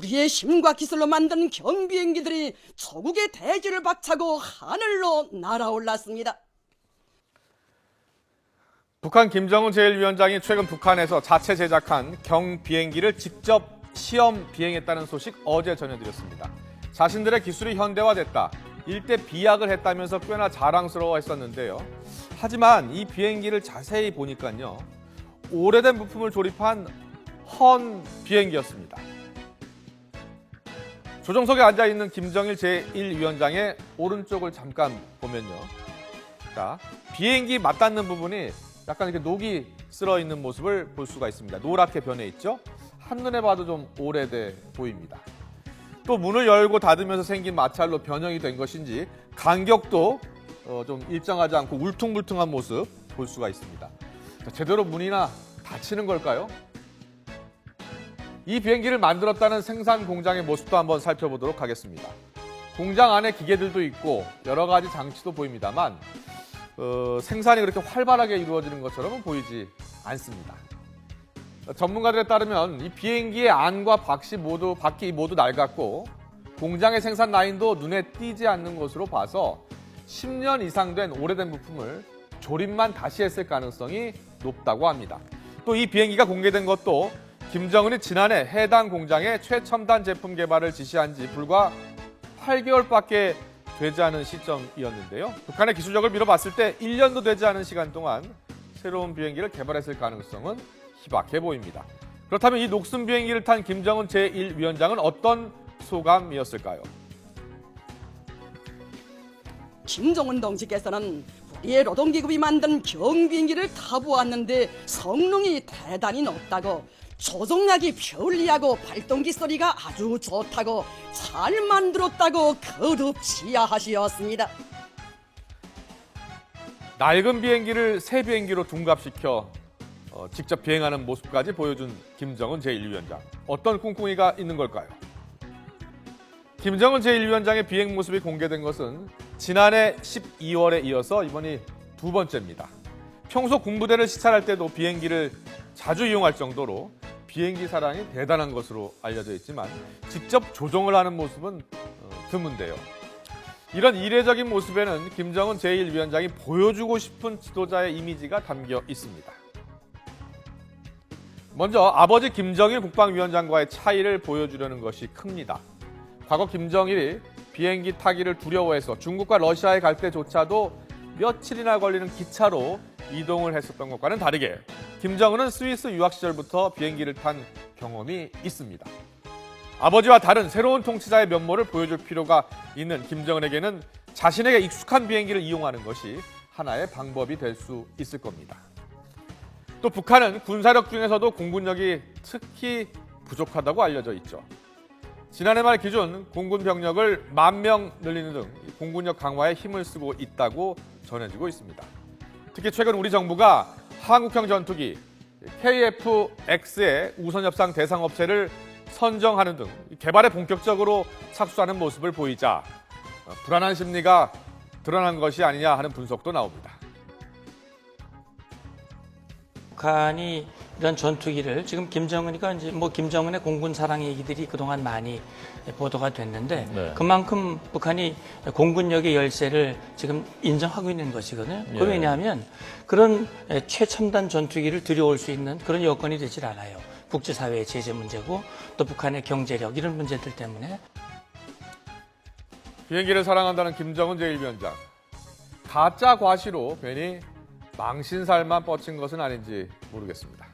우리의 힘과 기술로 만든 경비행기들이 조국의 대지를 박차고 하늘로 날아올랐습니다. 북한 김정은 제1위원장이 최근 북한에서 자체 제작한 경비행기를 직접 시험 비행했다는 소식 어제 전해드렸습니다. 자신들의 기술이 현대화됐다, 일대 비약을 했다면서 꽤나 자랑스러워했었는데요. 하지만 이 비행기를 자세히 보니까요, 오래된 부품을 조립한 헌 비행기였습니다. 조종석에 앉아있는 김정일 제1위원장의 오른쪽을 잠깐 보면요. 자, 비행기 맞닿는 부분이 약간 이렇게 녹이 쓸어 있는 모습을 볼 수가 있습니다. 노랗게 변해 있죠? 한눈에 봐도 좀 오래돼 보입니다. 또 문을 열고 닫으면서 생긴 마찰로 변형이 된 것인지 간격도 좀 일정하지 않고 울퉁불퉁한 모습 볼 수가 있습니다. 자, 제대로 문이나 닫히는 걸까요? 이 비행기를 만들었다는 생산 공장의 모습도 한번 살펴보도록 하겠습니다. 공장 안에 기계들도 있고 여러 가지 장치도 보입니다만 생산이 그렇게 활발하게 이루어지는 것처럼은 보이지 않습니다. 전문가들에 따르면 이 비행기의 안과 바퀴 모두 낡았고 공장의 생산 라인도 눈에 띄지 않는 것으로 봐서 10년 이상 된 오래된 부품을 조립만 다시 했을 가능성이 높다고 합니다. 또 이 비행기가 공개된 것도 김정은이 지난해 해당 공장에 최첨단 제품 개발을 지시한 지 불과 8개월밖에 되지 않은 시점이었는데요. 북한의 기술력을 미뤄봤을 때 1년도 되지 않은 시간 동안 새로운 비행기를 개발했을 가능성은 희박해 보입니다. 그렇다면 이 녹슨 비행기를 탄 김정은 제1위원장은 어떤 소감이었을까요? 김정은 동지께서는 우리의 노동기구이 만든 경비행기를 타보았는데 성능이 대단히 높다고, 조종력이 편리하고 발동기 소리가 아주 좋다고, 잘 만들었다고 거듭 지하하시었습니다. 낡은 비행기를 새 비행기로 둔갑시켜 직접 비행하는 모습까지 보여준 김정은 제1위원장. 어떤 꿍꿍이가 있는 걸까요? 김정은 제1위원장의 비행 모습이 공개된 것은 지난해 12월에 이어서 이번이 두 번째입니다. 평소 군부대를 시찰할 때도 비행기를 자주 이용할 정도로 비행기 사랑이 대단한 것으로 알려져 있지만 직접 조종을 하는 모습은 드문데요. 이런 이례적인 모습에는 김정은 제1위원장이 보여주고 싶은 지도자의 이미지가 담겨 있습니다. 먼저 아버지 김정일 국방위원장과의 차이를 보여주려는 것이 큽니다. 과거 김정일이 비행기 타기를 두려워해서 중국과 러시아에 갈 때조차도 며칠이나 걸리는 기차로 이동을 했었던 것과는 다르게 김정은은 스위스 유학 시절부터 비행기를 탄 경험이 있습니다. 아버지와 다른 새로운 통치자의 면모를 보여줄 필요가 있는 김정은에게는 자신에게 익숙한 비행기를 이용하는 것이 하나의 방법이 될 수 있을 겁니다. 또 북한은 군사력 중에서도 공군력이 특히 부족하다고 알려져 있죠. 지난해 말 기준 공군 병력을 10,000명 늘리는 등 공군력 강화에 힘을 쓰고 있다고 전해지고 있습니다. 특히 최근 우리 정부가 한국형 전투기 KF-X의 우선 협상 대상 업체를 선정하는 등 개발에 본격적으로 착수하는 모습을 보이자 불안한 심리가 드러난 것이 아니냐 하는 분석도 나옵니다. 북한이 이런 전투기를 지금 김정은이가 이제 김정은의 공군 사랑 얘기들이 그동안 많이 보도가 됐는데 네. 그만큼 북한이 공군력의 열세를 지금 인정하고 있는 것이거든요. 그 왜냐하면 그런 최첨단 전투기를 들여올 수 있는 그런 여건이 되질 않아요. 국제사회의 제재 문제고 또 북한의 경제력 이런 문제들 때문에. 비행기를 사랑한다는 김정은 제1위원장. 가짜 과시로 괜히 망신살만 뻗친 것은 아닌지 모르겠습니다.